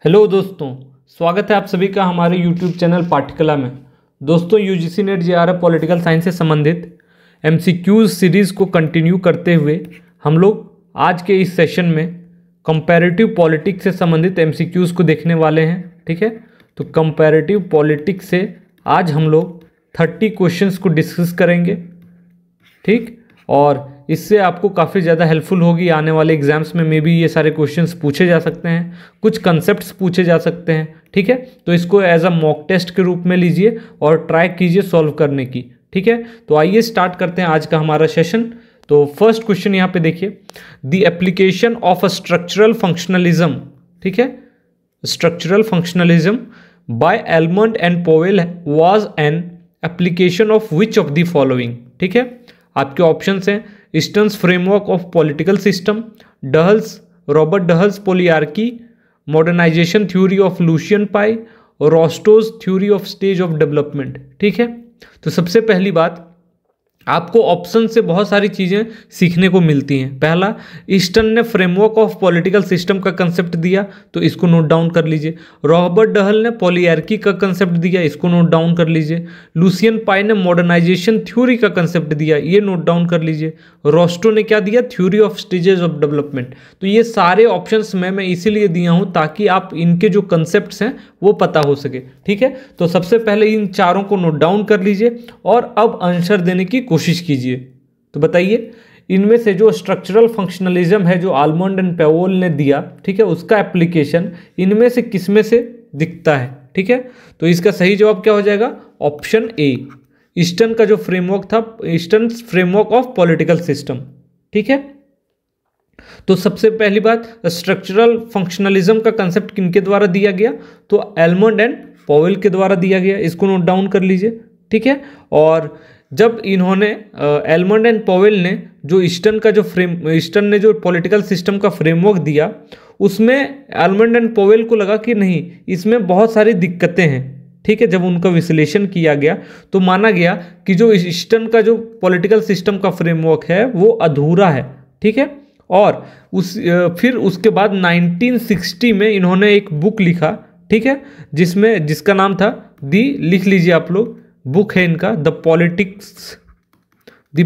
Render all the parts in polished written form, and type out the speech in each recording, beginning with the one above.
Hello दोस्तों, स्वागत है आप सभी का हमारे यूट्यूब चैनल पाठ्यकला में। दोस्तों, UGC net JRF political science से संबंधित एमसीक्यूज सीरीज़ को कंटिन्यू करते हुए हम लोग आज के इस सेशन में कंपैरेटिव पॉलिटिक्स से संबंधित एमसीक्यूज को देखने वाले हैं। ठीक है, तो कंपैरेटिव पॉलिटिक्स से आज हम लोग 30 क्वेश्चंस को डिस्कस करेंगे। ठीक, और इससे आपको काफ़ी ज़्यादा हेल्पफुल होगी। आने वाले एग्जाम्स में मे बी ये सारे क्वेश्चंस पूछे जा सकते हैं, कुछ कंसेप्ट्स पूछे जा सकते हैं। ठीक है, तो इसको एज अ मॉक टेस्ट के रूप में लीजिए और ट्राई कीजिए सॉल्व करने की। ठीक है, तो आइए स्टार्ट करते हैं आज का हमारा सेशन। तो फर्स्ट क्वेश्चन यहाँ पे देखिए, the application of a structural functionalism. ठीक है, structural functionalism by Almond and Powell was an application of which of the following. ठीक है, आपके ऑप्शंस हैं Easton's framework of political system, Robert Dahl's polyarchy, modernisation theory of Lucian Pye, Rostow's theory of stage of development. ठीक है, तो सबसे पहली बात, आपको ऑप्शन से बहुत सारी चीज़ें सीखने को मिलती हैं। पहला, ईस्टर्न ने फ्रेमवर्क ऑफ पॉलिटिकल सिस्टम का कंसेप्ट दिया, तो इसको नोट डाउन कर लीजिए। रॉबर्ट डहल ने पॉलियार्की का कंसेप्ट दिया, इसको नोट डाउन कर लीजिए। लुसियन पाई ने मॉडर्नाइजेशन थ्योरी का कंसेप्ट दिया, ये नोट डाउन कर लीजिए। रोस्टो ने क्या दिया? Theory of stages of development. तो ये सारे ऑप्शंस मैं इसीलिए दिया हूँ ताकि आप इनके जो कंसेप्ट्स हैं वो पता हो सके। ठीक है, तो सबसे पहले इन चारों को नोट डाउन कर लीजिए और अब आंसर देने की कोशिश कीजिए। तो बताइए, इनमें से जो स्ट्रक्चरल फंक्शनलिज्म है जो आलमंड एंड पेवोल ने दिया, ठीक है, उसका एप्लीकेशन इनमें से किसमें से दिखता है? ठीक है, तो इसका सही जवाब क्या हो जाएगा? ऑप्शन ए, ईस्टर्न का जो फ्रेमवर्क था, eastern framework of political system. ठीक है, तो सबसे पहली बात, स्ट्रक्चरल फंक्शनलिज्म का कंसेप्ट किनके द्वारा दिया गया? तो एलमंड एंड पोवेल के द्वारा दिया गया, इसको नोट डाउन कर लीजिए। ठीक है, और जब इन्होंने एलमंड एंड पोवेल ने जो ईस्टर्न ने जो पॉलिटिकल सिस्टम का फ्रेमवर्क दिया, उसमें एलमंड एंड पोवेल को लगा कि नहीं, इसमें बहुत सारी दिक्कतें हैं। ठीक है, जब उनका विश्लेषण किया गया तो माना गया कि जो ईस्टर्न का जो पॉलिटिकल सिस्टम का फ्रेमवर्क है वो अधूरा है। ठीक है, और फिर उसके बाद 1960 में इन्होंने एक बुक लिखा। ठीक है, जिसका नाम था लिख लीजिए आप लोग, बुक है इनका the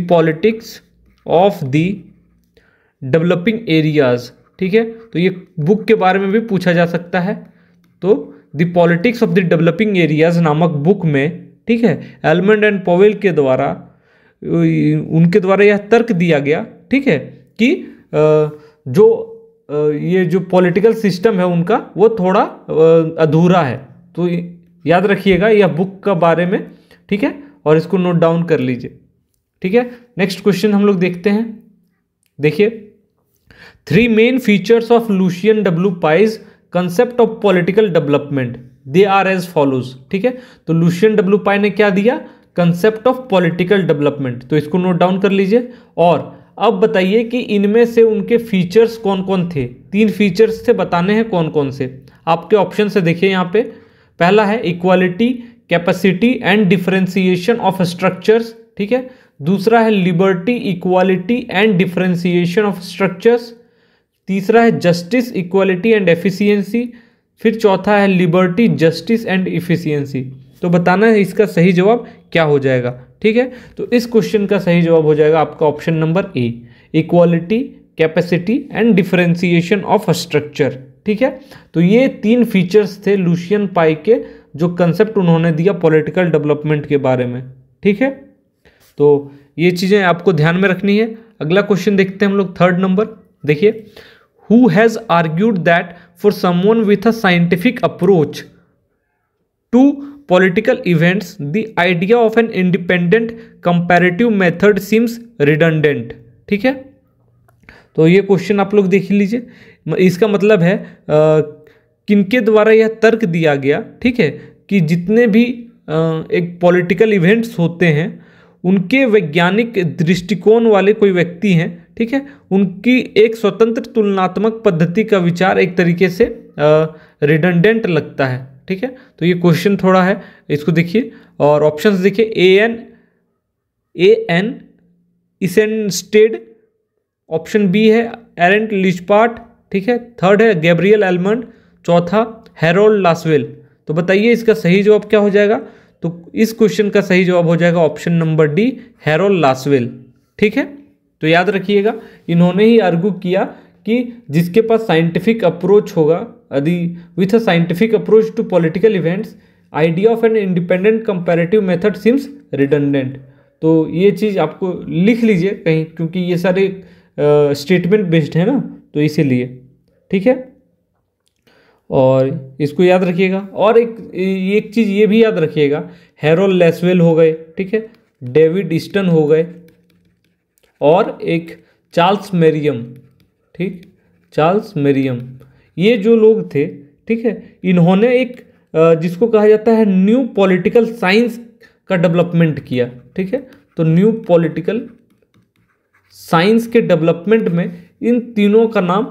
politics of the developing areas. ठीक है, तो ये बुक के बारे में भी पूछा जा सकता है। तो the politics of the developing areas नामक बुक में, ठीक है, एलमंड एंड पोवेल उनके द्वारा यह तर्क दिया गया, ठीक है, कि ये जो पॉलिटिकल सिस्टम है उनका वो थोड़ा अधूरा है। तो याद रखिएगा यह बुक का बारे में। ठीक है, और इसको नोट डाउन कर लीजिए। ठीक है, नेक्स्ट क्वेश्चन हम लोग देखते हैं। देखिए, 3 main features of Lucian W Pye's concept of political development, they are as follows. ठीक है, तो लुशियन डब्ल्यू पाई ने क्या दिया? कंसेप्ट ऑफ पॉलिटिकल डेवलपमेंट, तो इसको नोट डाउन कर लीजिए। और अब बताइए कि इनमें से उनके फीचर्स कौन कौन थे? 3 फीचर्स थे, बताने हैं कौन कौन से। आपके ऑप्शन से देखिए यहाँ पे, पहला है equality, capacity and differentiation of structures. ठीक है, दूसरा है liberty, equality and differentiation of structures. तीसरा है जस्टिस, इक्वालिटी एंड एफिशिएंसी। फिर चौथा है लिबर्टी, जस्टिस एंड इफिशिएंसी। तो बताना है इसका सही जवाब क्या हो जाएगा। ठीक है, तो इस क्वेश्चन का सही जवाब हो जाएगा आपका option number A, equality, capacity and differentiation of structure. ठीक है, तो ये 3 फीचर्स थे लुशियन पाई के, जो कंसेप्ट उन्होंने दिया पॉलिटिकल डेवलपमेंट के बारे में। ठीक है, तो ये चीज़ें आपको ध्यान में रखनी है। अगला क्वेश्चन देखते हैं हम लोग, 3rd नंबर। देखिए, who has argued that for someone with a scientific approach to political events the idea of an independent comparative method seems redundant। ठीक है, तो ये क्वेश्चन आप लोग देख लीजिए। इसका मतलब है किनके द्वारा यह तर्क दिया गया, ठीक है, कि जितने भी एक पॉलिटिकल इवेंट्स होते हैं उनके वैज्ञानिक दृष्टिकोण वाले कोई व्यक्ति हैं, ठीक है, उनकी एक स्वतंत्र तुलनात्मक पद्धति का विचार एक तरीके से रिडंडेंट लगता है। ठीक है, तो ये क्वेश्चन थोड़ा है, इसको देखिए और ऑप्शंस देखिए। ए एन इसेनस्टेड, ऑप्शन बी है एरेंट लिचपार्ट, ठीक है, 3rd है गैब्रियल एलमंड, चौथा हैरोल्ड लासवेल। तो बताइए इसका सही जवाब क्या हो जाएगा। तो इस क्वेश्चन का सही जवाब हो जाएगा option number D, Harold Lasswell. ठीक है, तो याद रखिएगा इन्होंने ही आर्गू किया कि जिसके पास साइंटिफिक अप्रोच होगा, यदि with a scientific approach to political events idea of an independent comparative method seems redundant. तो ये चीज़ आपको लिख लीजिए कहीं, क्योंकि ये सारे स्टेटमेंट बेस्ड है ना, तो इसीलिए। ठीक है, और इसको याद रखिएगा। और एक चीज़ ये भी याद रखिएगा, हैरोल्ड लासवेल हो गए, ठीक है, डेविड ईस्टन हो गए, और एक चार्ल्स मेरियम। ठीक, चार्ल्स मेरियम, ये जो लोग थे, ठीक है, इन्होंने एक जिसको कहा जाता है न्यू पॉलिटिकल साइंस का डेवलपमेंट किया। ठीक है, तो न्यू पॉलिटिकल साइंस के डेवलपमेंट में इन तीनों का नाम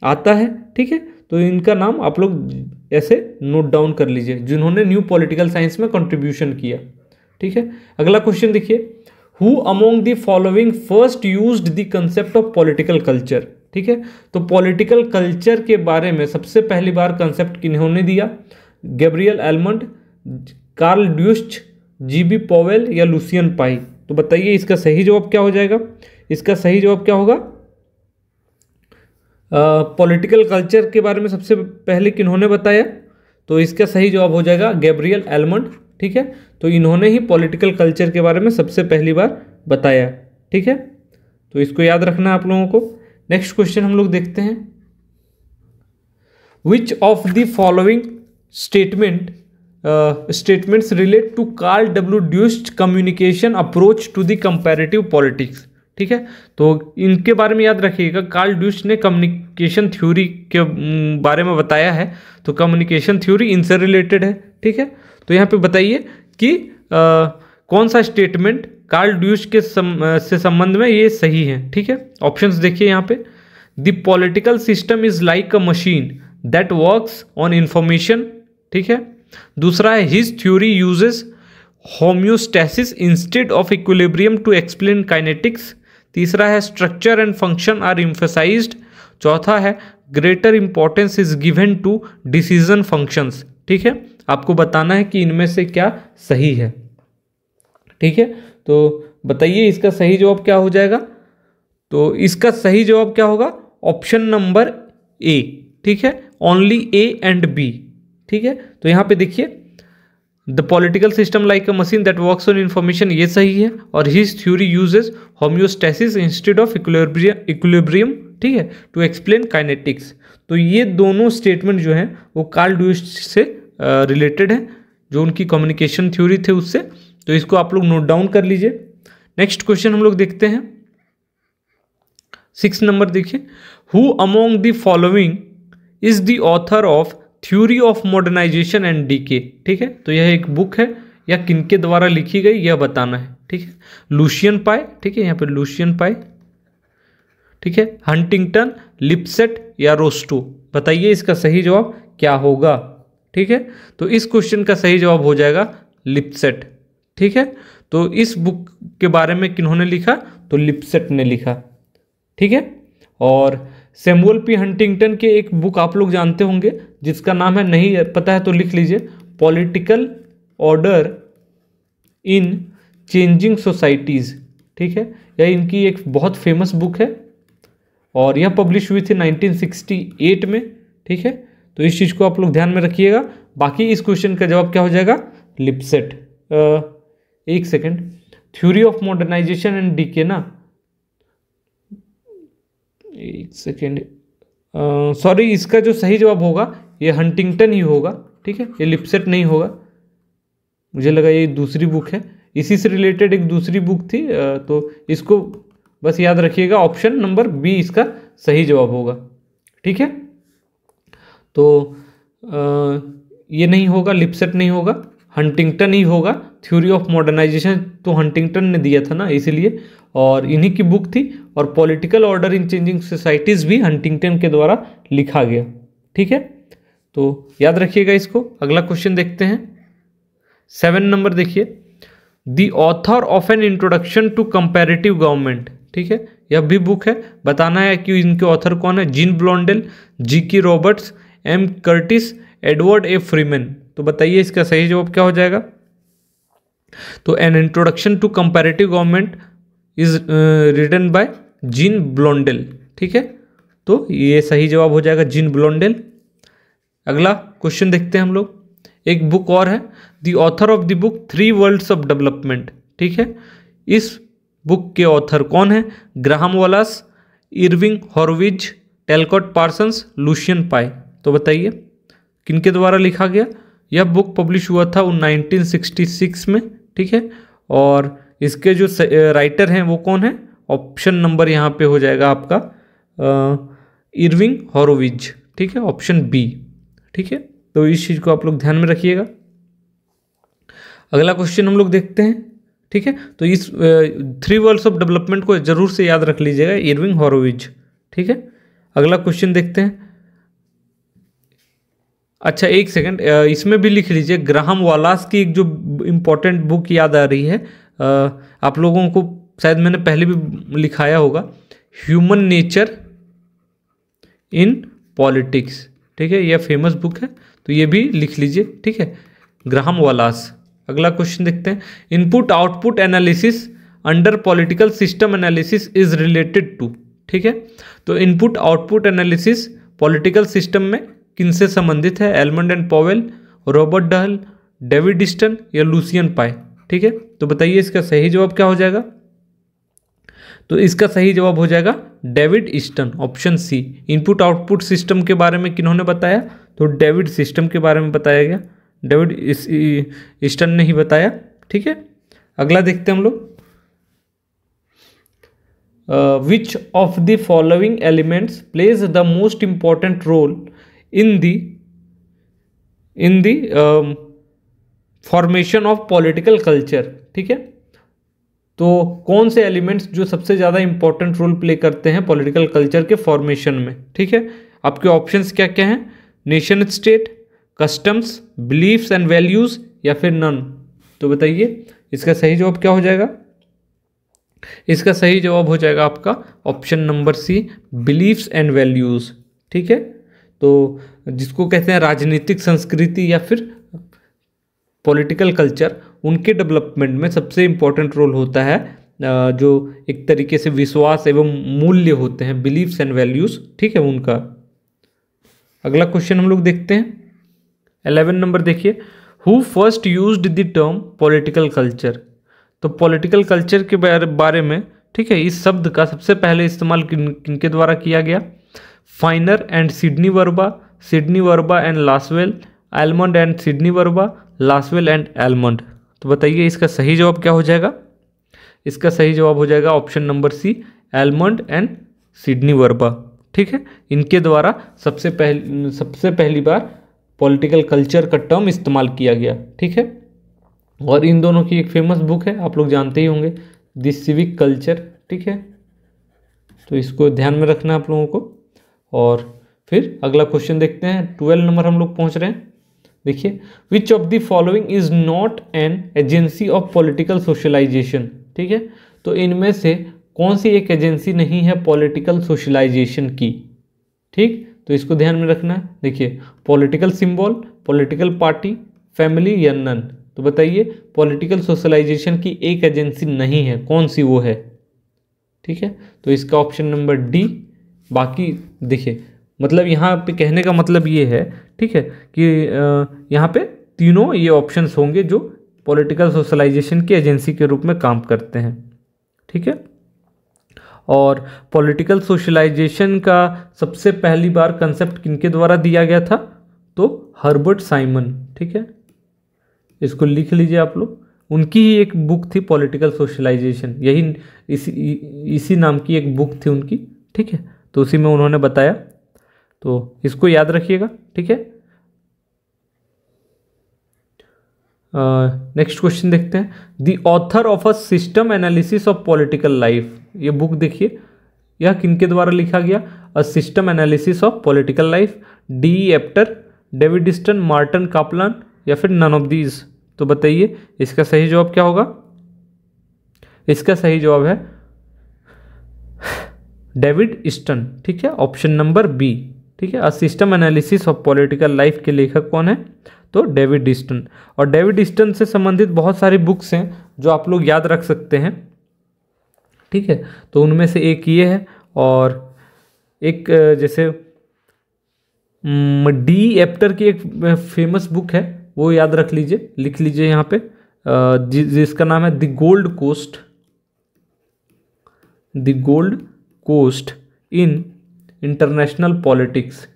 आता है। ठीक है, तो इनका नाम आप लोग ऐसे नोट डाउन कर लीजिए, जिन्होंने न्यू पॉलिटिकल साइंस में कंट्रीब्यूशन किया। ठीक है, अगला क्वेश्चन देखिए, who among the following first used the concept of political culture. ठीक है, तो पॉलिटिकल कल्चर के बारे में सबसे पहली बार कंसेप्ट किन्होंने दिया, Gabriel Almond, Karl Deutsch, GB Powell या लुसियन पाई। तो बताइए इसका सही जवाब क्या हो जाएगा। इसका सही जवाब क्या होगा, पॉलिटिकल कल्चर के बारे में सबसे पहले किन्होंने बताया, तो इसका सही जवाब हो जाएगा गैब्रियल एलमंड। ठीक है, तो इन्होंने ही पॉलिटिकल कल्चर के बारे में सबसे पहली बार बताया। ठीक है, तो इसको याद रखना है आप लोगों को। नेक्स्ट क्वेश्चन हम लोग देखते हैं, which of the following statements relate to Karl W Deutsch communication approach to the comparative politics. ठीक है, तो इनके बारे में याद रखिएगा, कार्ल ड्यूश ने कम्युनिकेशन थ्योरी के बारे में बताया है, तो कम्युनिकेशन थ्योरी इनसे रिलेटेड है। ठीक है, तो यहाँ पे बताइए कि कौन सा स्टेटमेंट कार्ल ड्यूश के से संबंध में ये सही है। ठीक है, ऑप्शंस देखिए यहाँ पे, the political system is like a machine that works on information. ठीक है, दूसरा है his theory uses homeostasis instead of equilibrium to explain kinetics. तीसरा है structure and function are emphasised. चौथा है greater importance is given to decision functions. ठीक है, आपको बताना है कि इनमें से क्या सही है। ठीक है, तो बताइए इसका सही जवाब क्या हो जाएगा। तो इसका सही जवाब क्या होगा, ऑप्शन नंबर ए। ठीक है, ओनली ए एंड बी। ठीक है, तो यहाँ पे देखिए, the political system like a machine that works on information, ये सही है, और his theory uses homeostasis instead of equilibrium, ठीक है, टू एक्सप्लेन काइनेटिक्स। तो ये दोनों स्टेटमेंट जो हैं वो कार्ल ड्यूश से रिलेटेड हैं, जो उनकी कम्युनिकेशन थ्योरी थे उससे। तो इसको आप लोग नोट डाउन कर लीजिए। नेक्स्ट क्वेश्चन हम लोग देखते हैं, 6 नंबर देखिए, who among the following is the author of theory of modernisation and decay. ठीक है, तो यह एक बुक है या किनके द्वारा लिखी गई यह बताना है। ठीक है, लुसियन पाई, ठीक है, यहाँ पे लुसियन पाई, ठीक है, हंटिंगटन, लिपसेट या रोस्टो। बताइए इसका सही जवाब क्या होगा। ठीक है, तो इस क्वेश्चन का सही जवाब हो जाएगा लिपसेट। ठीक है, तो इस बुक के बारे में किन्होंने लिखा, तो लिपसेट ने लिखा। ठीक है, और सैमुअल पी हंटिंगटन के एक बुक आप लोग जानते होंगे जिसका नाम है, नहीं पता है तो लिख लीजिए, political order in changing societies. ठीक है, यह इनकी एक बहुत फेमस बुक है और यह पब्लिश हुई थी 1968 में। ठीक है, तो इस चीज़ को आप लोग ध्यान में रखिएगा। बाकी इस क्वेश्चन का जवाब क्या हो जाएगा, लिपसेट। एक second, theory of modernisation and decay ना, एक सेकेंड, सॉरी, इसका जो सही जवाब होगा ये हंटिंगटन ही होगा। ठीक है, ये लिपसेट नहीं होगा, मुझे लगा ये दूसरी बुक है, इसी से रिलेटेड एक दूसरी बुक थी। तो इसको बस याद रखिएगा, ऑप्शन नंबर बी इसका सही जवाब होगा। ठीक है, तो ये नहीं होगा, लिपसेट नहीं होगा, हंटिंगटन ही होगा। थ्योरी ऑफ मॉडर्नाइजेशन तो हंटिंगटन ने दिया था ना, इसीलिए, और इन्हीं की बुक थी। और political order in changing societies भी हंटिंगटन के द्वारा लिखा गया। ठीक है, तो याद रखिएगा इसको। अगला क्वेश्चन देखते हैं, 7 नंबर देखिए, the author of an introduction to comparative government. ठीक है, यह भी बुक है, बताना है कि इनके ऑथर कौन है, Jean Blondel, G K. Roberts, M Curtis, Edward A Freeman. तो बताइए इसका सही जवाब क्या हो जाएगा। तो an introduction to comparative government is written by Jean Blondel. ठीक है, तो ये सही जवाब हो जाएगा जीन ब्लोंडेल। अगला क्वेश्चन देखते हैं हम लोग। एक बुक और है, the author of the book three worlds of development. ठीक है, इस बुक के ऑथर कौन है। Graham Wallas, Irving Horowitz, Talcott Parsons, Lucian Pye. तो बताइए किनके द्वारा लिखा गया। यह बुक पब्लिश हुआ था 1966 में। ठीक है, और इसके जो राइटर हैं वो कौन है। ऑप्शन नंबर यहाँ पे हो जाएगा आपका इरविंग हॉरोविज। ठीक है, ऑप्शन बी। ठीक है, तो इस चीज़ को आप लोग ध्यान में रखिएगा। अगला क्वेश्चन हम लोग देखते हैं। ठीक है, तो इस थ्री वर्ल्ड्स ऑफ डेवलपमेंट को जरूर से याद रख लीजिएगा, इरविंग हॉरोविज। ठीक है, अगला क्वेश्चन देखते हैं। अच्छा एक सेकंड, इसमें भी लिख लीजिए, ग्राहम वालास की एक जो इम्पोर्टेंट बुक याद आ रही है, आप लोगों को शायद मैंने पहले भी लिखाया होगा, ह्यूमन नेचर इन पॉलिटिक्स। ठीक है, यह फेमस बुक है, तो ये भी लिख लीजिए। ठीक है, ग्राहम वालास। अगला क्वेश्चन देखते हैं। Input output analysis under political system analysis is related to. ठीक है, तो input output analysis political system में किनसे संबंधित है। Almond and Powell, Robert Dahl, David Easton या लुसियन पाई। ठीक है, तो बताइए इसका सही जवाब क्या हो जाएगा। तो इसका सही जवाब हो जाएगा David Easton, option C. Input output system के बारे में किन्होंने बताया, तो डेविड सिस्टम के बारे में बताया गया, डेविड ईस्टन ने ही बताया। ठीक है, अगला देखते हैं हम लोग। Which of the following elements plays the most important role in the formation of political culture. ठीक है, तो कौन से एलिमेंट्स जो सबसे ज़्यादा इंपॉर्टेंट रोल प्ले करते हैं पॉलिटिकल कल्चर के फॉर्मेशन में। ठीक है, आपके ऑप्शंस क्या क्या हैं। Nation state, customs, beliefs and values या फिर नन। तो बताइए इसका सही जवाब क्या हो जाएगा। इसका सही जवाब हो जाएगा आपका option number C, beliefs and values. ठीक है, तो जिसको कहते हैं राजनीतिक संस्कृति या फिर पॉलिटिकल कल्चर, उनके डेवलपमेंट में सबसे इम्पोर्टेंट रोल होता है जो एक तरीके से विश्वास एवं मूल्य होते हैं, बिलीफ्स एंड वैल्यूज। ठीक है, उनका। अगला क्वेश्चन हम लोग देखते हैं। 11 नंबर देखिए, who first used the term political culture. तो पॉलिटिकल कल्चर के बारे में, ठीक है, इस शब्द का सबसे पहले इस्तेमाल किनके द्वारा किया गया। फाइनर and Sidney Verba and Lasswell, almond and Sidney Verba, Lasswell and almond. तो बताइए इसका सही जवाब क्या हो जाएगा। इसका सही जवाब हो जाएगा option number C, Almond and Sidney Verba. ठीक है, इनके द्वारा सबसे पहली बार पॉलिटिकल कल्चर का टर्म इस्तेमाल किया गया। ठीक है, और इन दोनों की एक फेमस बुक है, आप लोग जानते ही होंगे, द सिविक कल्चर। ठीक है, तो इसको ध्यान में रखना आप लोगों को। और फिर अगला क्वेश्चन देखते हैं। 12 नंबर हम लोग पहुंच रहे हैं। देखिए, which of the following is not an agency of political socialisation. ठीक है, तो इनमें से कौन सी एक एजेंसी नहीं है पॉलिटिकल सोशलाइजेशन की। ठीक, तो इसको ध्यान में रखना है। देखिए, political symbol, political party, family या नन। तो बताइए पॉलिटिकल सोशलाइजेशन की एक एजेंसी नहीं है, कौन सी वो है। ठीक है, तो इसका ऑप्शन नंबर डी। बाकी देखिए, मतलब यहाँ पे कहने का मतलब ये है, ठीक है, कि यहाँ पे तीनों ये ऑप्शंस होंगे जो पॉलिटिकल सोशलाइजेशन की एजेंसी के रूप में काम करते हैं। ठीक है, और पॉलिटिकल सोशलाइजेशन का सबसे पहली बार कंसेप्ट किनके द्वारा दिया गया था, तो हर्बर्ट साइमन। ठीक है, इसको लिख लीजिए आप लोग। उनकी ही एक बुक थी पॉलिटिकल सोशलाइजेशन, यही इसी नाम की एक बुक थी उनकी। ठीक है, तो उसी में उन्होंने बताया, तो इसको याद रखिएगा। ठीक है, नेक्स्ट क्वेश्चन देखते हैं। The author of a system analysis of political life. ये बुक देखिए, यह किनके द्वारा लिखा गया। A system analysis of political life, D Apter, David Easton, Martin Kaplan या फिर नन ऑफ दीज। तो बताइए इसका सही जवाब क्या होगा। इसका सही जवाब है डेविड ईस्टन। ठीक है, ऑप्शन नंबर बी। ठीक है। A system analysis of political life के लेखक कौन है? तो डेविड ईस्टन। और डेविड ईस्टन से संबंधित बहुत सारी बुक्स हैं जो आप लोग याद रख सकते हैं, ठीक है। तो उनमें से एक ये है, और एक जैसे डी एप्टर की एक फेमस बुक है, वो याद रख लीजिए, लिख लीजिए यहाँ पे, जिसका नाम है the Gold Coast in international politics.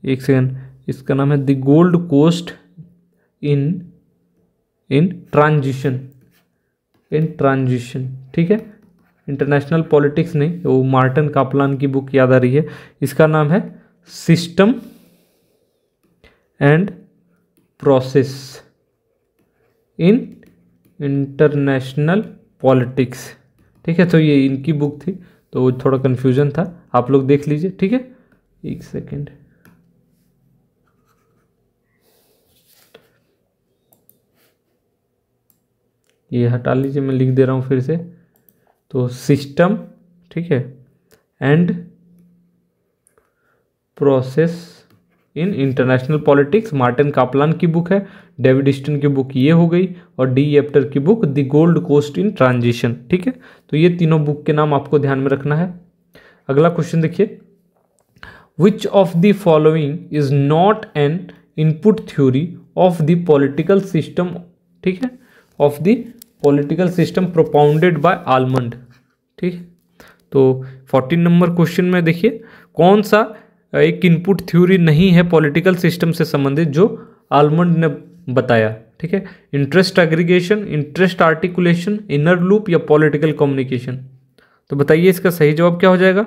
एक सेकेंड, इसका नाम है the Gold Coast in transition, ठीक है। इंटरनेशनल पॉलिटिक्स नहीं, वो मार्टिन कापलान की बुक याद आ रही है, इसका नाम है system and process in international politics, ठीक है। तो ये इनकी बुक थी, तो थोड़ा कन्फ्यूजन था, आप लोग देख लीजिए, ठीक है। एक सेकेंड, ये हटा लीजिए, मैं लिख दे रहा हूँ फिर से। तो सिस्टम, ठीक है, and process in international politics Martin Kaplan की बुक है। डेविड ईस्टन की बुक ये हो गई, और डी एप्टर की book the Gold Coast in transition, ठीक है। तो ये तीनों बुक के नाम आपको ध्यान में रखना है। अगला क्वेश्चन देखिए, which of the following is not N input theory of the political system, ठीक है, of the political system propounded bye almond, ठीक है। तो 14 नंबर क्वेश्चन में देखिए, कौन सा एक इनपुट थ्योरी नहीं है पॉलिटिकल सिस्टम से संबंधित जो आलमंड ने बताया, ठीक है। Interest aggregation, interest articulation, inner loop या पॉलिटिकल कम्युनिकेशन। तो बताइए इसका सही जवाब क्या हो जाएगा?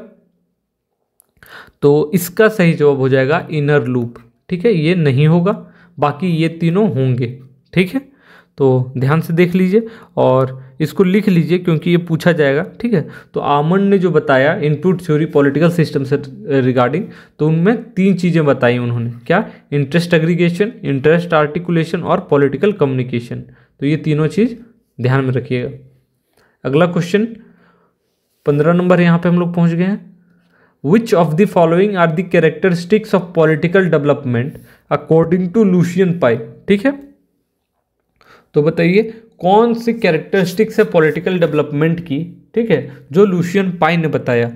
तो इसका सही जवाब हो जाएगा इनर लूप, ठीक है। ये नहीं होगा, बाकी ये तीनों होंगे, ठीक है। तो ध्यान से देख लीजिए और इसको लिख लीजिए, क्योंकि ये पूछा जाएगा, ठीक है। तो आलमंड ने जो बताया इनपुट थ्योरी पॉलिटिकल सिस्टम से रिगार्डिंग, तो उनमें 3 चीज़ें बताई उन्होंने, क्या? इंटरेस्ट एग्रीगेशन, इंटरेस्ट आर्टिकुलेशन और पॉलिटिकल कम्युनिकेशन। तो ये तीनों चीज़ ध्यान में रखिएगा। अगला क्वेश्चन 15 नंबर, यहाँ पे हम लोग पहुँच गए हैं। Which of the following are the characteristics of political development according to Lucian Pye, ठीक है। तो बताइए कौन सी कैरेक्टरिस्टिक्स है पॉलिटिकल डेवलपमेंट की, ठीक है, जो लुशियन पाई ने बताया?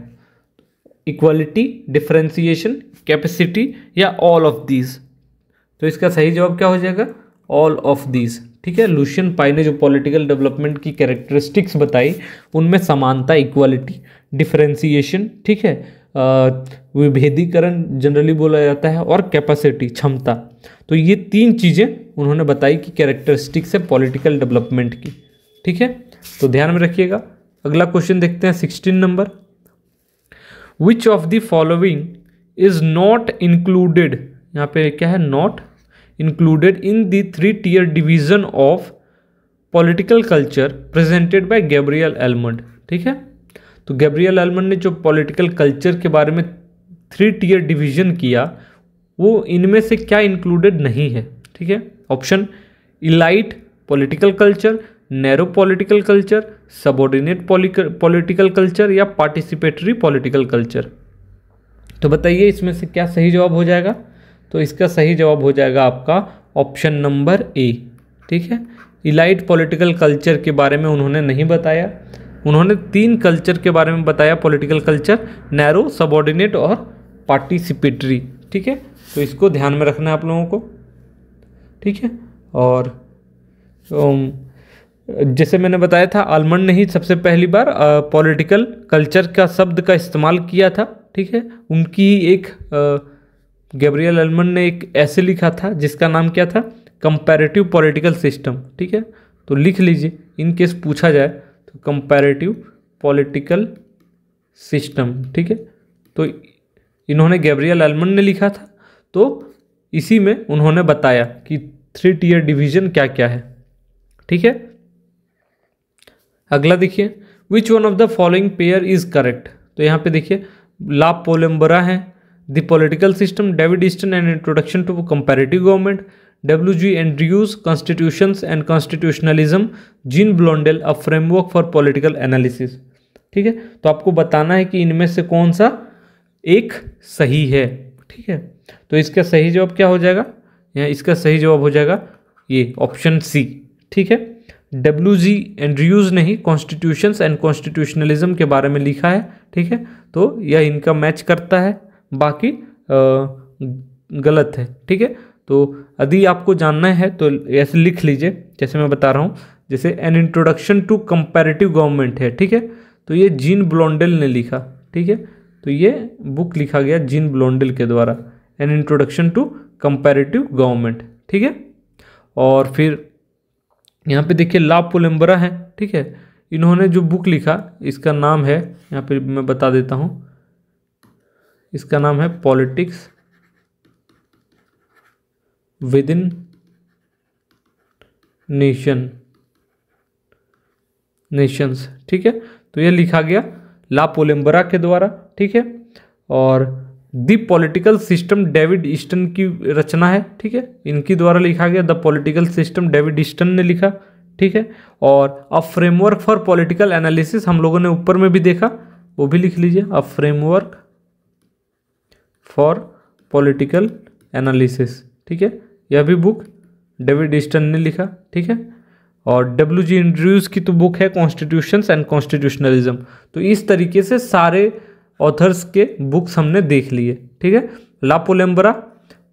इक्वालिटी, डिफरेंशिएशन, कैपेसिटी या ऑल ऑफ दीज। तो इसका सही जवाब क्या हो जाएगा? ऑल ऑफ दीज, ठीक है। लुशियन पाई ने जो पॉलिटिकल डेवलपमेंट की कैरेक्टरिस्टिक्स बताई, उनमें समानता, इक्वालिटी, डिफरेंशिएशन, ठीक है, विभेदीकरण जनरली बोला जाता है, और कैपेसिटी, क्षमता। तो ये 3 चीज़ें उन्होंने बताई कि कैरेक्टरिस्टिक्स है पॉलिटिकल डेवलपमेंट की, ठीक है। तो ध्यान में रखिएगा। अगला क्वेश्चन देखते हैं 16 number. Which of the following is not included, यहाँ पे क्या है? Not included in the 3 tier division of political culture presented by Gabriel almond, ठीक है। तो गैब्रियल एलमंड ने जो पॉलिटिकल कल्चर के बारे में 3 tier डिवीजन किया, वो इनमें से क्या इंक्लूडेड नहीं है, ठीक है। Option: elite political culture, narrow political culture, subordinate political culture या पार्टिसिपेटरी पॉलिटिकल कल्चर। तो बताइए इसमें से क्या सही जवाब हो जाएगा? तो इसका सही जवाब हो जाएगा आपका ऑप्शन नंबर ए, ठीक है। इलाइट पॉलिटिकल कल्चर के बारे में उन्होंने नहीं बताया, उन्होंने 3 कल्चर के बारे में बताया पॉलिटिकल कल्चर: नैरो, सबऑर्डिनेट और पार्टिसिपेटरी, ठीक है। तो इसको ध्यान में रखना है आप लोगों को, ठीक है। और जैसे मैंने बताया था, आलमंड ने ही सबसे पहली बार पॉलिटिकल कल्चर का शब्द का इस्तेमाल किया था, ठीक है। उनकी एक गैब्रियल एलमंड ने एक ऐसे लिखा था जिसका नाम क्या था? कंपैरेटिव पॉलिटिकल सिस्टम, ठीक है। तो लिख लीजिए, इन केस पूछा जाए तो कंपैरेटिव पॉलिटिकल सिस्टम, ठीक है। तो इन्होंने गैब्रियल एलमंड ने लिखा था, तो इसी में उन्होंने बताया कि 3 tier डिवीजन क्या क्या है, ठीक है। अगला देखिए, which one of the following pair is correct. तो यहाँ पे देखिए, ला पोलेम्बरा है, the political system, David Easton and introduction to comparative government, W.G. Andrews, Constitutions and Constitutionalism, Jean Blondel, a framework for political analysis. ठीक है, तो आपको बताना है कि इनमें से कौन सा एक सही है। ठीक है, तो इसका सही जवाब क्या हो जाएगा, यहाँ इसका सही जवाब हो जाएगा ये ऑप्शन सी। ठीक है, W.G. एंड्रयूज ने ही कॉन्स्टिट्यूशंस एंड कॉन्स्टिट्यूशनलिज्म के बारे में लिखा है। ठीक है, तो यह इनका मैच करता है, बाकी गलत है। ठीक है, तो यदि आपको जानना है तो ऐसे लिख लीजिए, जैसे मैं बता रहा हूँ, जैसे an introduction to comparative government है। ठीक है, तो ये जीन ब्लोंडेल ने लिखा। ठीक है, तो ये बुक लिखा गया जीन ब्लोंडेल के द्वारा, an introduction to comparative government. ठीक है, और फिर यहाँ पे देखिए ला पोलेम्बरा है। ठीक है, इन्होंने जो बुक लिखा इसका नाम है, यहाँ पे मैं बता देता हूँ, इसका नाम है पॉलिटिक्स विद इन नेशंस। ठीक है, तो ये लिखा गया ला पोलेम्बरा के द्वारा। ठीक है, और the political system David Easton की रचना है। ठीक है, इनकी द्वारा लिखा गया, the political system David Easton ने लिखा। ठीक है, और a framework for political analysis हम लोगों ने ऊपर में भी देखा, वो भी लिख लीजिए, अ फ्रेमवर्क फॉर पॉलिटिकल एनालिसिस। ठीक है, यह भी बुक डेविड ईस्टन ने लिखा। ठीक है, और W.G. एंड्रयूज की तो बुक है कॉन्स्टिट्यूशंस एंड कॉन्स्टिट्यूशनलिज्म। तो इस तरीके से सारे ऑथर्स के बुक्स हमने देख लिए। ठीक है, La Palombara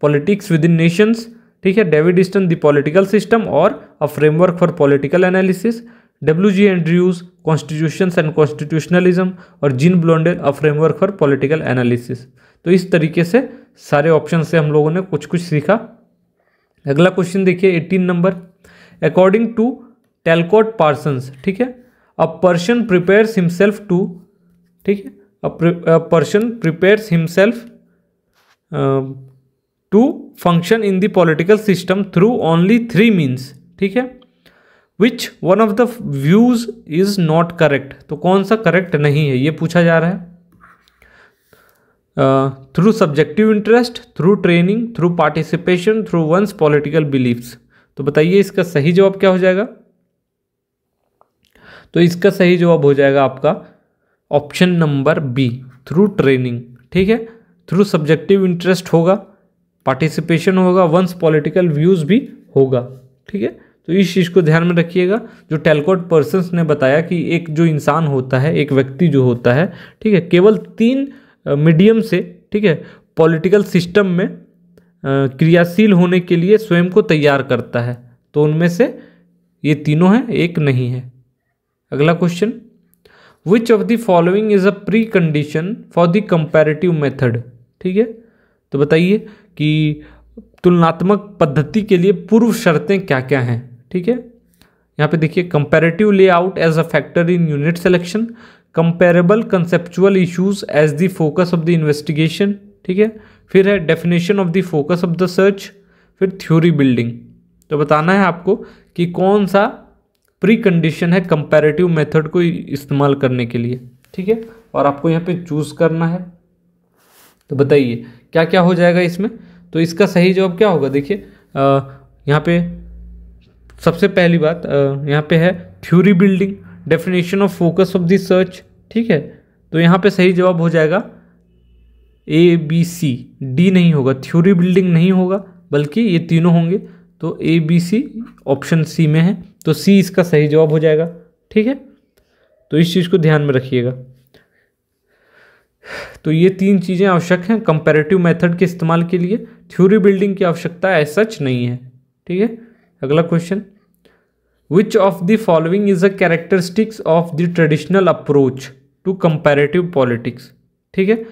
politics within nations, ठीक है, David Easton the political system और a framework for political analysis, W.G. Andrews constitutions and constitutionalism, और Jean Blondel a framework for political analysis. तो इस तरीके से सारे ऑप्शन से हम लोगों ने कुछ कुछ सीखा। अगला क्वेश्चन देखिए 18 नंबर, अकॉर्डिंग टू टेलकोट पार्सन्स, ठीक है, a person prepares himself to, ठीक है, a person prepares himself to function in the political system through only 3 means, ठीक है, which one of the views is not correct, तो कौन सा करेक्ट नहीं है ये पूछा जा रहा है। Through subjective interest, through training, through participation, through once political beliefs. तो बताइए इसका सही जवाब क्या हो जाएगा। तो इसका सही जवाब हो जाएगा आपका option number B, through training. ठीक है, थ्रू सब्जेक्टिव इंटरेस्ट होगा, पार्टिसिपेशन होगा, वंस पॉलिटिकल व्यूज भी होगा। ठीक है, तो इस चीज़ को ध्यान में रखिएगा। जो टेलकोट पर्सन्स ने बताया कि एक जो इंसान होता है, एक व्यक्ति जो होता है, ठीक है, केवल 3 मीडियम से, ठीक है, पॉलिटिकल सिस्टम में क्रियाशील होने के लिए स्वयं को तैयार करता है। तो उनमें से ये तीनों हैं, एक नहीं है। अगला question, which of the following is a pre condition for the comparative method. ठीक है, तो बताइए कि तुलनात्मक पद्धति के लिए पूर्व शर्तें क्या क्या हैं। ठीक है, यहाँ पे देखिए, comparative layout as a factor in unit selection, comparable conceptual issues as the focus of the investigation. ठीक है, फिर है definition of the focus of the search, फिर थ्योरी बिल्डिंग। तो बताना है आपको कि कौन सा प्री कंडीशन है कंपैरेटिव मेथड को इस्तेमाल करने के लिए। ठीक है, और आपको यहाँ पे चूज करना है। तो बताइए क्या क्या हो जाएगा इसमें। तो इसका सही जवाब क्या होगा, देखिए यहाँ पे सबसे पहली बात यहाँ पे है theory building, definition of focus of the search. ठीक है, तो यहाँ पे सही जवाब हो जाएगा ABC, D नहीं होगा, थ्योरी बिल्डिंग नहीं होगा, बल्कि ये तीनों होंगे। तो ABC ऑप्शन C में है, तो C इसका सही जवाब हो जाएगा। ठीक है, तो इस चीज़ को ध्यान में रखिएगा। तो ये 3 चीज़ें आवश्यक हैं कंपैरेटिव मेथड के इस्तेमाल के लिए। थ्योरी बिल्डिंग की आवश्यकता एज सच नहीं है। ठीक है, अगला question, which of the following is a characteristics of the traditional approach to comparative politics. ठीक है,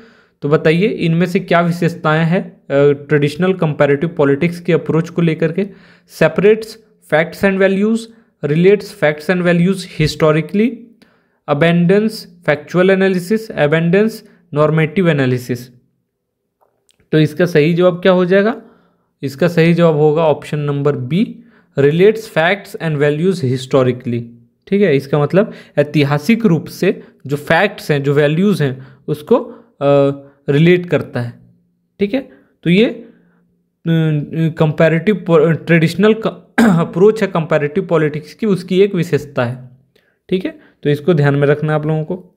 तो बताइए इनमें से क्या विशेषताएं हैं ट्रेडिशनल कंपैरेटिव पॉलिटिक्स के अप्रोच को लेकर के। Separates facts and values, relates facts and values historically, abandons factual analysis, abandons normative analysis. तो इसका सही जवाब क्या हो जाएगा, इसका सही जवाब होगा option number B, relates facts and values historically. ठीक है, इसका मतलब ऐतिहासिक रूप से जो फैक्ट्स हैं, जो वैल्यूज हैं, उसको रिलेट करता है। ठीक है, तो ये कंपैरेटिव ट्रेडिशनल अप्रोच है कंपैरेटिव पॉलिटिक्स की, उसकी एक विशेषता है। ठीक है, तो इसको ध्यान में रखना आप लोगों को।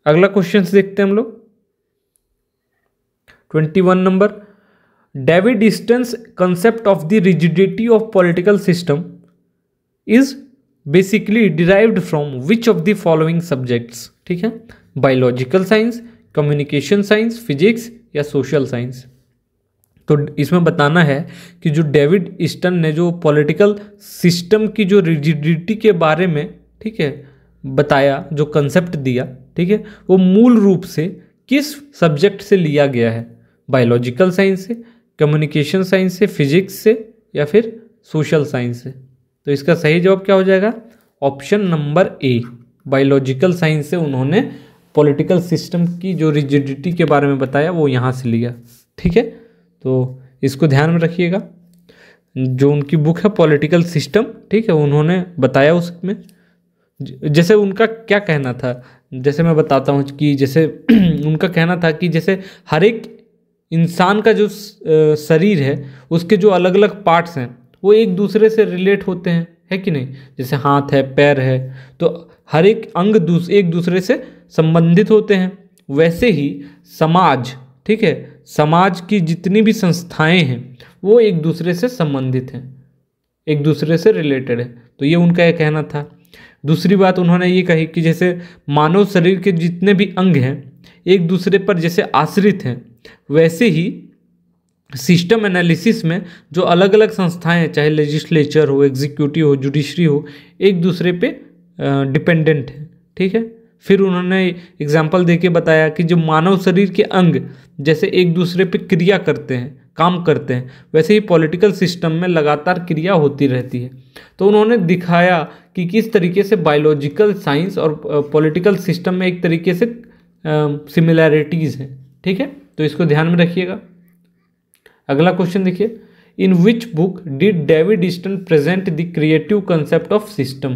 अगला क्वेश्चन देखते हैं हम लोग 21 नंबर। David Easton's concept of the rigidity of political system is basically derived from which of the following subjects. ठीक है, biological science, communication science, physics या सोशल साइंस। तो इसमें बताना है कि जो डेविड ईस्टन ने जो पॉलिटिकल सिस्टम की जो रिजिडिटी के बारे में, ठीक है, बताया, जो कंसेप्ट दिया, ठीक है, वो मूल रूप से किस सब्जेक्ट से लिया गया है? बायोलॉजिकल साइंस से, कम्युनिकेशन साइंस से, फिजिक्स से या फिर सोशल साइंस से। तो इसका सही जवाब क्या हो जाएगा? Option number A, biological science से उन्होंने पॉलिटिकल सिस्टम की जो रिजिडिटी के बारे में बताया वो यहाँ से लिया। ठीक है, तो इसको ध्यान में रखिएगा। जो उनकी बुक है पॉलिटिकल सिस्टम, ठीक है, उन्होंने बताया उसमें जैसे उनका क्या कहना था, जैसे मैं बताता हूँ कि जैसे उनका कहना था कि जैसे हर एक इंसान का जो शरीर है उसके जो अलग अलग पार्ट्स हैं वो एक दूसरे से रिलेट होते हैं, है कि नहीं? जैसे हाथ है, पैर है, तो हर एक अंग एक दूसरे से संबंधित होते हैं। वैसे ही समाज, ठीक है, समाज की जितनी भी संस्थाएं हैं वो एक दूसरे से संबंधित हैं, एक दूसरे से रिलेटेड है। तो ये उनका ये कहना था। दूसरी बात उन्होंने ये कही कि जैसे मानव शरीर के जितने भी अंग हैं एक दूसरे पर जैसे आश्रित हैं, वैसे ही सिस्टम एनालिसिस में जो अलग अलग संस्थाएं हैं, चाहे लेजिस्लेचर हो, एग्जीक्यूटिव हो, जुडिशरी हो, एक दूसरे पे डिपेंडेंट है। ठीक है, फिर उन्होंने एग्जाम्पल देके बताया कि जो मानव शरीर के अंग जैसे एक दूसरे पे क्रिया करते हैं, काम करते हैं, वैसे ही पॉलिटिकल सिस्टम में लगातार क्रिया होती रहती है। तो उन्होंने दिखाया कि किस तरीके से बायोलॉजिकल साइंस और पॉलिटिकल सिस्टम में एक तरीके से सिमिलैरिटीज़ हैं। ठीक है, तो इसको ध्यान में रखिएगा। अगला क्वेश्चन देखिए, in which book did David Easton present the creative concept of system.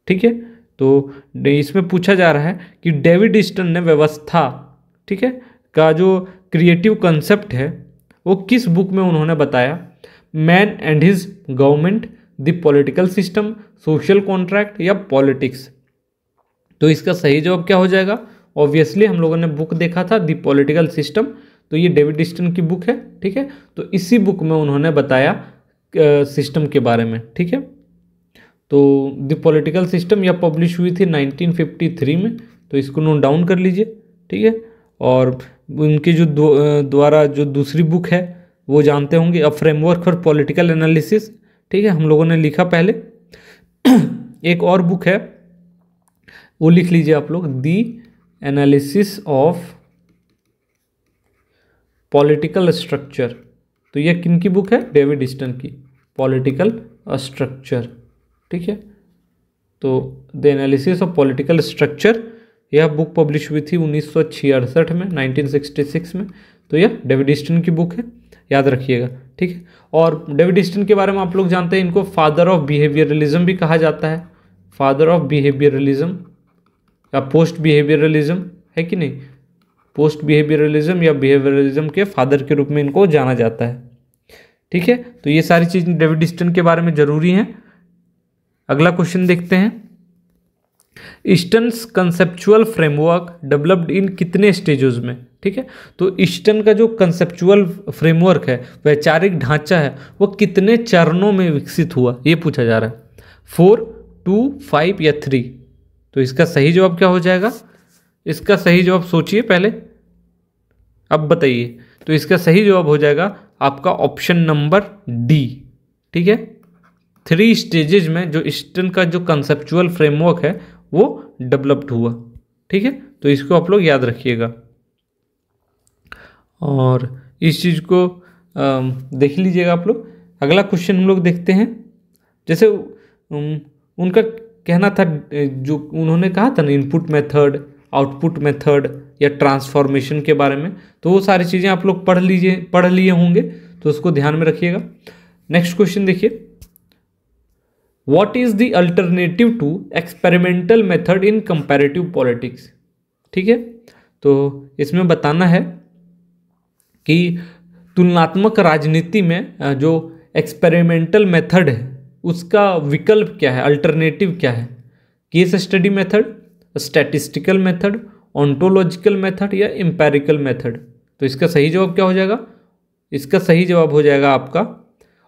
ठीक है, तो इसमें पूछा जा रहा है कि डेविड ईस्टन ने व्यवस्था, ठीक है, का जो क्रिएटिव कंसेप्ट है वो किस बुक में उन्होंने बताया? Man and his government, the political system, social contract या पॉलिटिक्स। तो इसका सही जवाब क्या हो जाएगा? ऑब्वियसली हम लोगों ने बुक देखा था द पॉलिटिकल सिस्टम, तो ये डेविड ईस्टन की बुक है। ठीक है, तो इसी बुक में उन्होंने बताया सिस्टम के बारे में। ठीक है, तो द पॉलिटिकल सिस्टम यह पब्लिश हुई थी 1953 में, तो इसको नोट डाउन कर लीजिए। ठीक है, और उनके जो द्वारा जो दूसरी बुक है वो जानते होंगे, अ फ्रेमवर्क फॉर पॉलिटिकल एनालिसिस। ठीक है, हम लोगों ने लिखा पहले। एक और बुक है वो लिख लीजिए आप लोग, दी एनालिसिस ऑफ पॉलिटिकल स्ट्रक्चर। तो यह किन की बुक है? डेविड ईस्टन की, पॉलिटिकल स्ट्रक्चर। ठीक है, तो the analysis of political structure, यह बुक पब्लिश हुई थी 1966 में, 1966 में। तो यह डेविड ईस्टन की बुक है, याद रखिएगा। ठीक है, और डेविड ईस्टन के बारे में आप लोग जानते हैं, इनको फादर ऑफ बिहेवियरलिज्म भी कहा जाता है, फादर ऑफ बिहेवियरलिज्म या पोस्ट बिहेवियरलिज्म, है कि नहीं? पोस्ट बिहेवियरलिज्म या बिहेवियरलिज्म के फादर के रूप में इनको जाना जाता है। ठीक है, तो ये सारी चीज़ें डेविड ईस्टन के बारे में जरूरी हैं। अगला क्वेश्चन देखते हैं, ईस्टन्स कंसेप्चुअल फ्रेमवर्क डेवलप्ड इन कितने स्टेजेस में? ठीक है, तो ईस्टन का जो कंसेप्चुअल फ्रेमवर्क है, वैचारिक ढांचा है, वो कितने चरणों में विकसित हुआ, ये पूछा जा रहा है। 4, 2, 5 या 3? तो इसका सही जवाब क्या हो जाएगा? इसका सही जवाब सोचिए पहले, अब बताइए। तो इसका सही जवाब हो जाएगा आपका ऑप्शन नंबर डी। ठीक है, 3 स्टेजेज में जो ईस्टन का जो कंसेप्चुअल फ्रेमवर्क है वो डेवलप्ड हुआ। ठीक है, तो इसको आप लोग याद रखिएगा और इस चीज़ को देख लीजिएगा आप लोग। अगला क्वेश्चन हम लोग देखते हैं, जैसे उनका कहना था, जो उन्होंने कहा था ना, इनपुट मेथड, आउटपुट मेथड या ट्रांसफॉर्मेशन के बारे में, तो वो सारी चीज़ें आप लोग पढ़ लिए होंगे, तो उसको ध्यान में रखिएगा। नेक्स्ट क्वेश्चन देखिए, what is the alternative to experimental method in comparative politics? ठीक है, तो इसमें बताना है कि तुलनात्मक राजनीति में जो एक्सपेरिमेंटल मेथड है उसका विकल्प क्या है, अल्टरनेटिव क्या है, case study method, statistical method, ontological method या एम्पेरिकल मेथड। तो इसका सही जवाब क्या हो जाएगा? इसका सही जवाब हो जाएगा आपका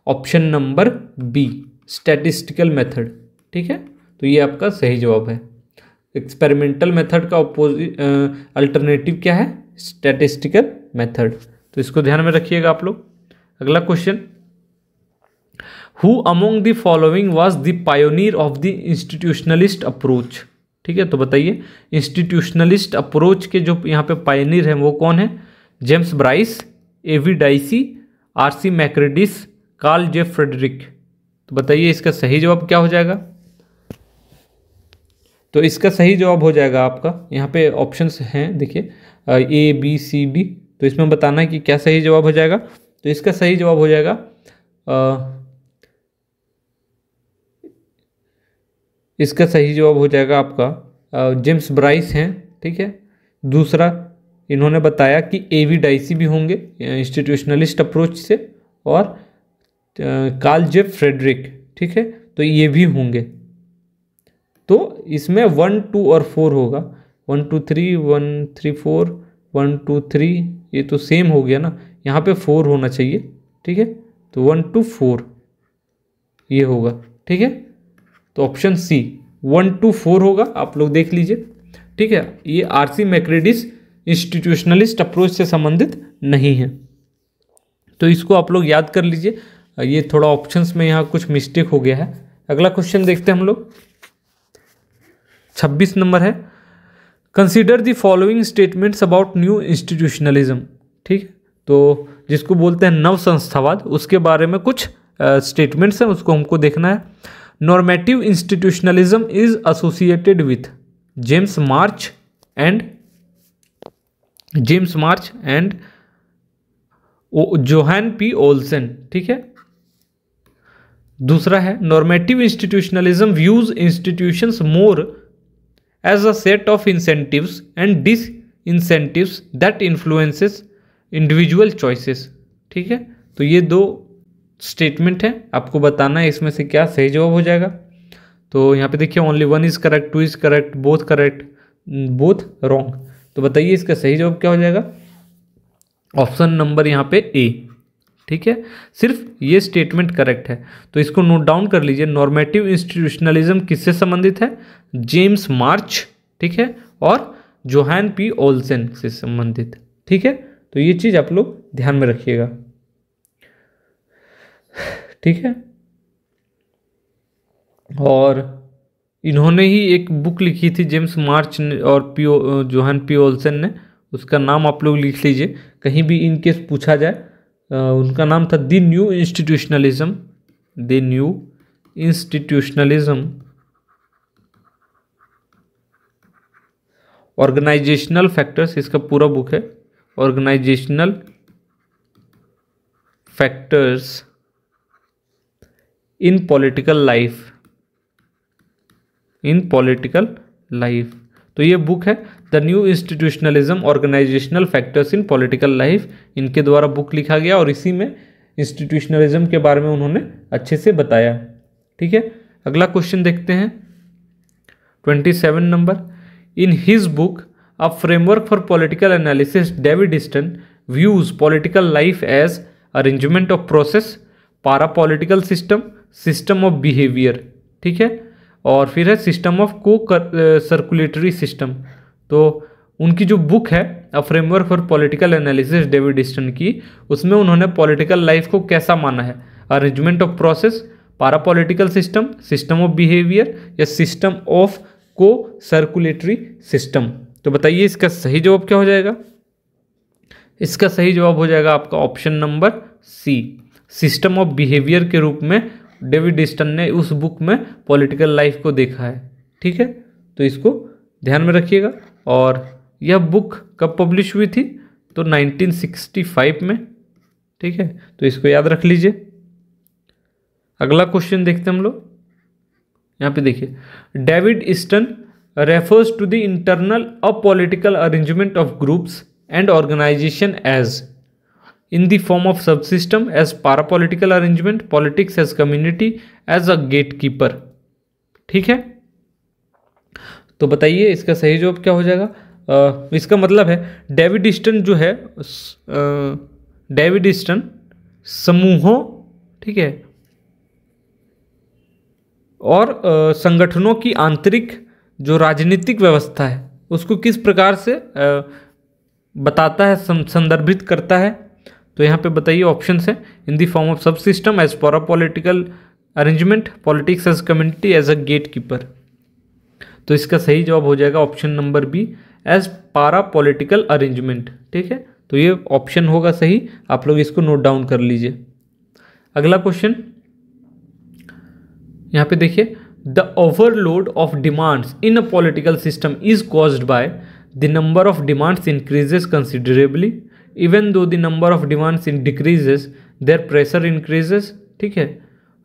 option number B, statistical method. ठीक है, तो ये आपका सही जवाब है। एक्सपेरिमेंटल मेथड का अल्टरनेटिव क्या है? Statistical method. तो इसको ध्यान में रखिएगा आप लोग। अगला question, who among the following was the pioneer of the institutionalist approach. ठीक है, तो बताइए इंस्टीट्यूशनलिस्ट अप्रोच के जो यहाँ पे पायोनियर हैं वो कौन है? जेम्स ब्राइस, एवी डाइसी, आरसी मैक्रेडिस, कार्ल जे फ्रेडरिक। तो बताइए इसका सही जवाब क्या हो जाएगा? तो इसका सही जवाब हो जाएगा आपका, यहाँ पे ऑप्शंस हैं देखिए ए बी सी डी, तो इसमें बताना है कि क्या सही जवाब हो जाएगा। तो इसका सही जवाब हो जाएगा इसका सही जवाब हो जाएगा आपका जेम्स ब्राइस हैं। ठीक है, दूसरा इन्होंने बताया कि एवी डाइसी भी होंगे इंस्टीट्यूशनलिस्ट अप्रोच से, और कार्ल जे फ्रेडरिक। ठीक है, तो ये भी होंगे। तो इसमें 1 2 और 4 होगा, 1 2 3 1 3 4 1 2 3, ये तो सेम हो गया ना, यहाँ पे 4 होना चाहिए। ठीक है, तो 1 2 4 ये होगा। ठीक है, तो ऑप्शन सी 1 2 4 होगा, आप लोग देख लीजिए। ठीक है, ये आरसी मैक्रेडिस इंस्टीट्यूशनलिस्ट अप्रोच से संबंधित नहीं है, तो इसको आप लोग याद कर लीजिए। ये थोड़ा ऑप्शंस में यहाँ कुछ मिस्टेक हो गया है। अगला क्वेश्चन देखते हैं हम लोग, 26 नंबर है, consider the following statements about new institutionalism. ठीक, तो जिसको बोलते हैं नव संस्थावाद, उसके बारे में कुछ स्टेटमेंट्स हैं, उसको हमको देखना है। Normative institutionalism is associated with James March and Johan P Olsen. ठीक है, दूसरा है normative institutionalism views institutions more as a set of incentives and disincentives that influences individual choices. ठीक है, तो ये दो स्टेटमेंट है, आपको बताना है इसमें से क्या सही जवाब हो जाएगा। तो यहाँ पे देखिए only 1 is correct, 2 is correct, both wrong. तो बताइए इसका सही जवाब क्या हो जाएगा? ऑप्शन नंबर यहाँ पे ए। ठीक है, सिर्फ ये स्टेटमेंट करेक्ट है, तो इसको नोट डाउन कर लीजिए। नॉर्मेटिव इंस्टीट्यूशनलिज्म किससे संबंधित है? जेम्स मार्च, ठीक है, और जोहान पी ओल्सन से संबंधित। ठीक है, तो ये चीज आप लोग ध्यान में रखिएगा। ठीक है, और इन्होंने ही एक बुक लिखी थी जेम्स मार्च ने और जोहान पी ओल्सन ने, उसका नाम आप लोग लिख लीजिए, कहीं भी इन केस पूछा जाए। उनका नाम था the new institutionalism organisational factors, इसका पूरा बुक है, organisational factors in political life. तो ये बुक है the new institutionalism organisational factors in political life, इनके द्वारा बुक लिखा गया और इसी में इंस्टीट्यूशनलिज्म के बारे में उन्होंने अच्छे से बताया। ठीक है, अगला क्वेश्चन देखते हैं 27 नंबर। In his book a framework for political analysis David Easton views political life as arrangement of process, para political system of behaviour. ठीक है, और फिर है सिस्टम ऑफ को सर्कुलेटरी सिस्टम। तो उनकी जो बुक है a framework for political analysis David Easton की, उसमें उन्होंने पॉलिटिकल लाइफ को कैसा माना है? Arrangement of process, para political system of behaviour या सिस्टम ऑफ को सर्कुलेटरी सिस्टम। तो बताइए इसका सही जवाब क्या हो जाएगा? इसका सही जवाब हो जाएगा आपका option number C, system of behaviour के रूप में डेविड ईस्टन ने उस बुक में पॉलिटिकल लाइफ को देखा है। ठीक है, तो इसको ध्यान में रखिएगा। और यह बुक कब पब्लिश हुई थी? तो 1965 में। ठीक है, तो इसको याद रख लीजिए। अगला क्वेश्चन देखते हैं हम लोग, यहाँ पे देखिए, David Easton refers to the internal apolitical arrangement of groups and organisation as. In the form of subsystem, as para political arrangement, politics as community, as a gatekeeper. ठीक है, तो बताइए इसका सही जवाब क्या हो जाएगा। इसका मतलब है डेविड ईस्टन जो है, डेविड ईस्टन समूहों, ठीक है, और संगठनों की आंतरिक जो राजनीतिक व्यवस्था है उसको किस प्रकार से बताता है, संदर्भित करता है। तो यहाँ पे बताइए ऑप्शन है, in the form of subsystem, as para political arrangement, politics as community, as a gatekeeper. तो इसका सही जवाब हो जाएगा option number B, as para political arrangement. ठीक है, तो ये ऑप्शन होगा सही, आप लोग इसको नोट डाउन कर लीजिए। अगला क्वेश्चन यहाँ पे देखिए, the overload of demands in a political system is caused by the number of demands increases considerably, even though the number of demands in decreases their pressure increases. ठीक है,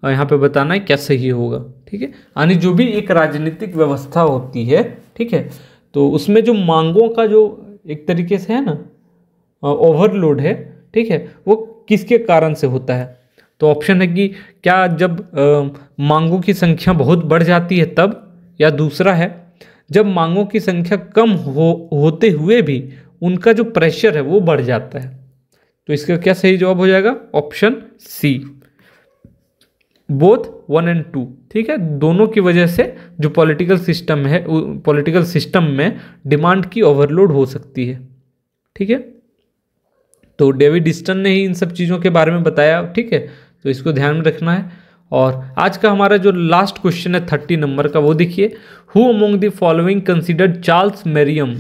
और यहाँ पे बताना है क्या सही होगा। ठीक है, यानी जो भी एक राजनीतिक व्यवस्था होती है, ठीक है, तो उसमें जो मांगों का जो एक तरीके से है ना ओवरलोड है, ठीक है, वो किसके कारण से होता है। तो ऑप्शन है कि क्या जब मांगों की संख्या बहुत बढ़ जाती है तब, या दूसरा है जब मांगों की संख्या कम होते हुए भी उनका जो प्रेशर है वो बढ़ जाता है। तो इसका क्या सही जवाब हो जाएगा, ऑप्शन सी, बोथ 1 और 2। ठीक है, दोनों की वजह से जो पॉलिटिकल सिस्टम है, पॉलिटिकल सिस्टम में डिमांड की ओवरलोड हो सकती है। ठीक है, तो डेविड ईस्टन ने ही इन सब चीज़ों के बारे में बताया। ठीक है, तो इसको ध्यान में रखना है। और आज का हमारा जो लास्ट क्वेश्चन है 30 नंबर का, वो देखिए, who among the following considered Charles Merriam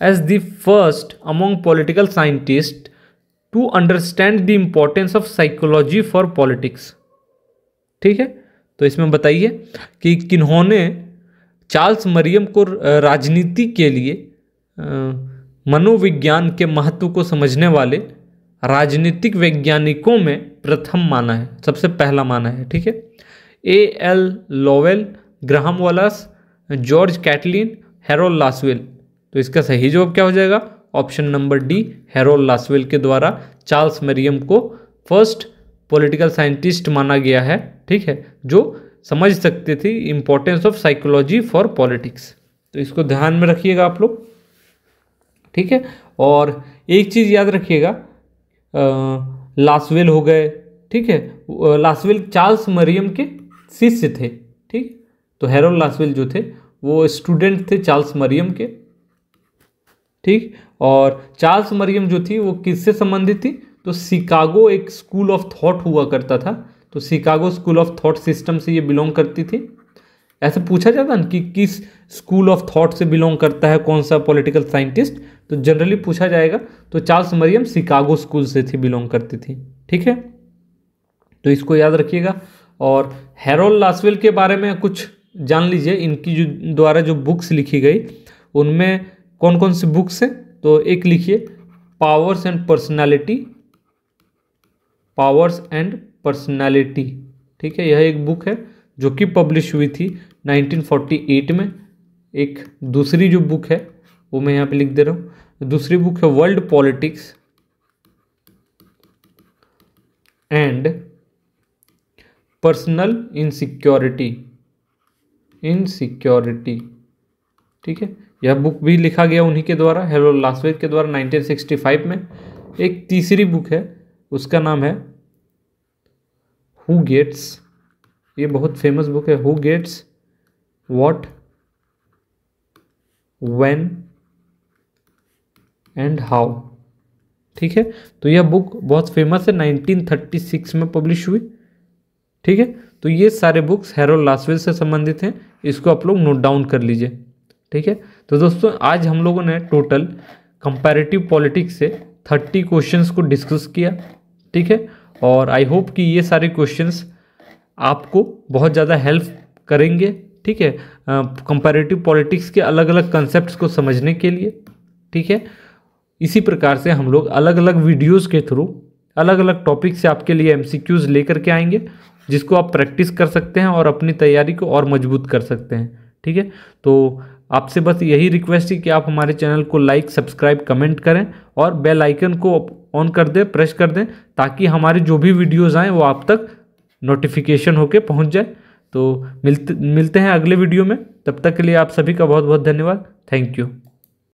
as the first among political scientist to understand the importance of psychology for politics. ठीक है, तो इसमें बताइए कि किन्होंने चार्ल्स मरियम को राजनीति के लिए मनोविज्ञान के महत्व को समझने वाले राजनीतिक वैज्ञानिकों में प्रथम माना है, सबसे पहला माना है। ठीक है, A.L. Lowell, Graham Wallas, George Catlin, Harold Lasswell. तो इसका सही जवाब क्या हो जाएगा, option number D, Harold Lasswell के द्वारा चार्ल्स मरियम को फर्स्ट पॉलिटिकल साइंटिस्ट माना गया है। ठीक है, जो समझ सकते थे importance of psychology for politics. तो इसको ध्यान में रखिएगा आप लोग। ठीक है, और एक चीज़ याद रखिएगा, लासवेल हो गए, ठीक है, लासवेल चार्ल्स मरियम के शिष्य थे। ठीक, तो हैरोल्ड लासवेल जो थे वो स्टूडेंट थे चार्ल्स मरियम के। ठीक, और चार्ल्स मरियम जो थी वो किससे संबंधित थी, तो शिकागो एक स्कूल ऑफ थॉट हुआ करता था, तो Chicago school of thought system से ये बिलोंग करती थी। ऐसे पूछा जाता ना कि किस स्कूल ऑफ थॉट से बिलोंग करता है कौन सा पॉलिटिकल साइंटिस्ट, तो जनरली पूछा जाएगा, तो चार्ल्स मरियम शिकागो स्कूल से थी, बिलोंग करती थी। ठीक है, तो इसको याद रखिएगा। और हैरोल्ड लासवेल के बारे में कुछ जान लीजिए, इनकी जो द्वारा जो बुक्स लिखी गई उनमें कौन कौन सी बुक्स हैं, तो एक लिखिए powers and personality, powers and personality. ठीक है, यह एक बुक है जो कि पब्लिश हुई थी 1948 में। एक दूसरी जो बुक है वो मैं यहाँ पे लिख दे रहा हूँ, दूसरी बुक है world politics and personal insecurity, insecurity. ठीक है, यह बुक भी लिखा गया उन्हीं के द्वारा, हैरोल्ड लासवेल के द्वारा 1965 में। एक तीसरी बुक है, उसका नाम है हु गेट्स, ये बहुत फेमस बुक है, who gets what when and how. ठीक है, तो यह बुक बहुत फेमस है, 1936 में पब्लिश हुई। ठीक है, तो ये सारे बुक्स हैरोल्ड लासवेल से संबंधित हैं, इसको आप लोग नोट डाउन कर लीजिए। ठीक है, तो दोस्तों आज हम लोगों ने टोटल कंपैरेटिव पॉलिटिक्स से 30 क्वेश्चंस को डिस्कस किया। ठीक है, और आई होप कि ये सारे क्वेश्चंस आपको बहुत ज़्यादा हेल्प करेंगे। ठीक है, कंपैरेटिव पॉलिटिक्स के अलग अलग कंसेप्ट्स को समझने के लिए। ठीक है, इसी प्रकार से हम लोग अलग अलग वीडियोस के थ्रू अलग अलग टॉपिक से आपके लिए एमसीक्यूज लेकर के आएंगे, जिसको आप प्रैक्टिस कर सकते हैं और अपनी तैयारी को और मजबूत कर सकते हैं। ठीक है, तो आपसे बस यही रिक्वेस्ट है कि आप हमारे चैनल को लाइक, सब्सक्राइब, कमेंट करें और बेल आइकन को ऑन कर दें, प्रेस कर दें, ताकि हमारे जो भी वीडियोज़ आएँ वो आप तक नोटिफिकेशन होके पहुंच जाए। तो मिलते हैं अगले वीडियो में। तब तक के लिए आप सभी का बहुत बहुत धन्यवाद। Thank you.